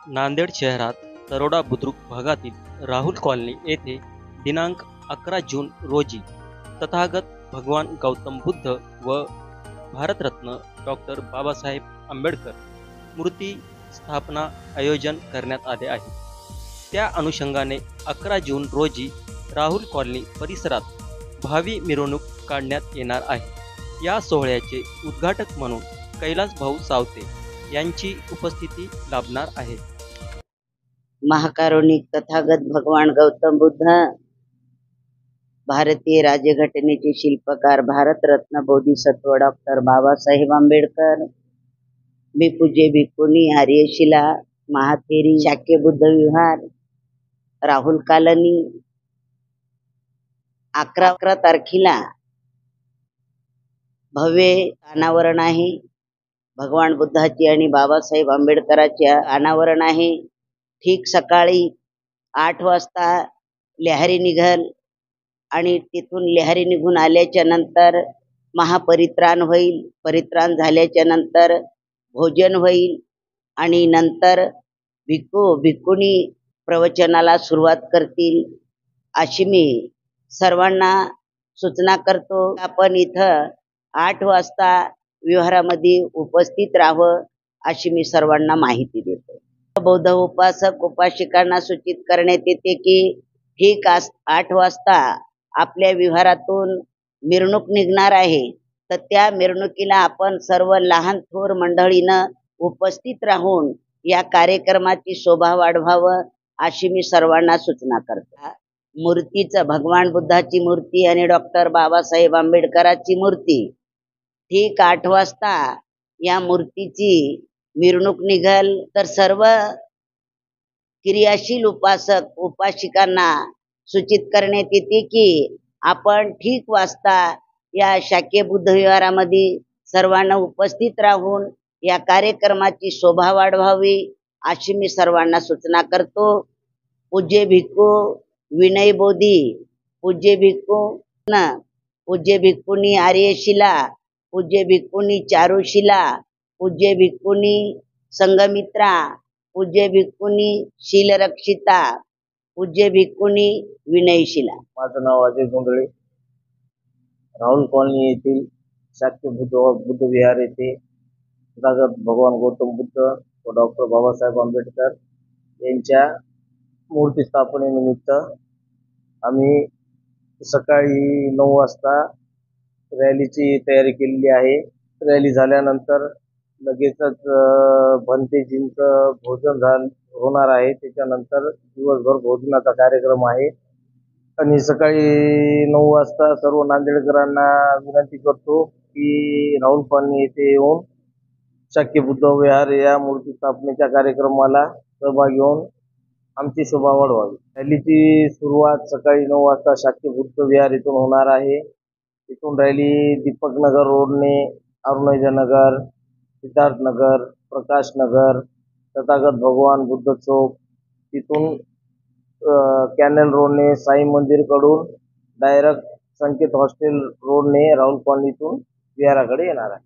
नांदेड शहरात तरोडा बुद्रुक भागातील राहुल कॉलनी येथे दिनांक 11 जून रोजी तथागत भगवान गौतम बुद्ध व भारतरत्न डॉक्टर बाबासाहेब आंबेडकर मूर्ती स्थापना आयोजन करण्यात आले आहे। त्या अनुषंगाने 11 जून रोजी राहुल कॉलनी परिसरात भावी मिरवणूक काढण्यात येणार आहे। या सोहळ्याचे उद्घाटक म्हणून कैलास भाऊ सावते यांची उपस्थिती लाभणार आहे। महाकारुणिक तथागत भगवान गौतम बुद्ध, भारतीय राज्यघटनेचे शिल्पकार भारतरत्न बोधिसत्व डॉक्टर बाबासाहेब आंबेडकर, मी पूज्य भिक्खुनी आर्यशिला महाथेरी शाक्य बुद्ध विहार राहुल कॉलनी 11 तारखेला भव्य अनावरण आहे। भगवान बुद्धाची आणि बाबासाहेब आंबेडकरांच्या अनावरण आहे। ठीक सकाळी 8 वाजता लेहारी निघल आणि तिथून लेहारी निघून आल्याच्या नंतर महापरित्राण होईल। परित्राण झाल्याच्या नंतर भोजन होईल आणि नंतर भिक्खुनी प्रवचनाला सुरुवात करतील अशी मी सर्वांना सूचना करतो। आपण इथं 8 वाजता विहारामध्ये उपस्थित राहावं अशी मी सर्वांना माहिती देतो। बौद्ध उपासक उपासिकांना सूचित करण्यात येते की ठीक 8 वाजता आपल्या विहारातून मिरवणूक निघणार आहे, तर त्या मिरवणुकीला आपण सर्व लहान थोर मंडळीनं उपस्थित राहून या कार्यक्रमाची शोभा वाढवावं अशी मी सर्वांना सूचना करतो। मूर्तीचं भगवान बुद्धाची मूर्ती आणि डॉक्टर बाबासाहेब आंबेडकरांची मूर्ती ठीक 8 वाजता या मूर्तीची मिरवणूक निघल, तर सर्व क्रियाशील उपासक उपासिकांना सूचित करण्यात येते की आपण ठीक वाजता या शाक्य बुद्ध विहारामध्ये सर्वांना उपस्थित राहून या कार्यक्रमाची शोभा वाढवावी अशी मी सर्वांना सूचना करतो। पूज्य भिक्खू विनय बोधी, पूज्य भिक्खू पूज्य भिक्खुनी आर्यशिला, पूज्य भिक्खुनी चारुशिला, पूज्य भिक्खुनी संगमित्रा, पूज्य भिक्खुनी शीलरक्षिता, पूज्य भिक्खुनी विनयशिला। माझं नाव अजय गोंधळे, राहुल कॉलनी येथील शाक्य बुद्ध विहार येथे तथागत भगवान गौतम बुद्ध व डॉक्टर बाबासाहेब आंबेडकर यांच्या मूर्ती स्थापनेनिमित्त आम्ही सकाळी 9 वाजता रॅलीची तयारी केलेली आहे। रॅली झाल्यानंतर लगेचच भंतेजींचं भोजन होणार आहे। त्याच्यानंतर दिवसभर भोजनाचा कार्यक्रम आहे आणि सकाळी 9 वाजता सर्व नांदेडकरांना विनंती करतो की राहुल कॉलनी येथे येऊन शाक्य बुद्ध विहार या मूर्ती स्थापनेच्या कार्यक्रमाला सहभागी होऊन आमची शोभा वाढवावी। रॅलीची सुरुवात सकाळी 9 वाजता शाक्य बुद्ध विहार इथून होणार आहे। इथून रॅली दीपक नगर रोडने अरुणोदय नगर, सिद्धार्थ नगर, प्रकाश नगर, तथागत भगवान बुद्ध चौक, तिथून कॅनल रोडने साई मंदिर कडून डायरेक्ट संकेत हॉस्टेल रोडने राहुल कॉलनीतून विहाराकडे येणार आहे।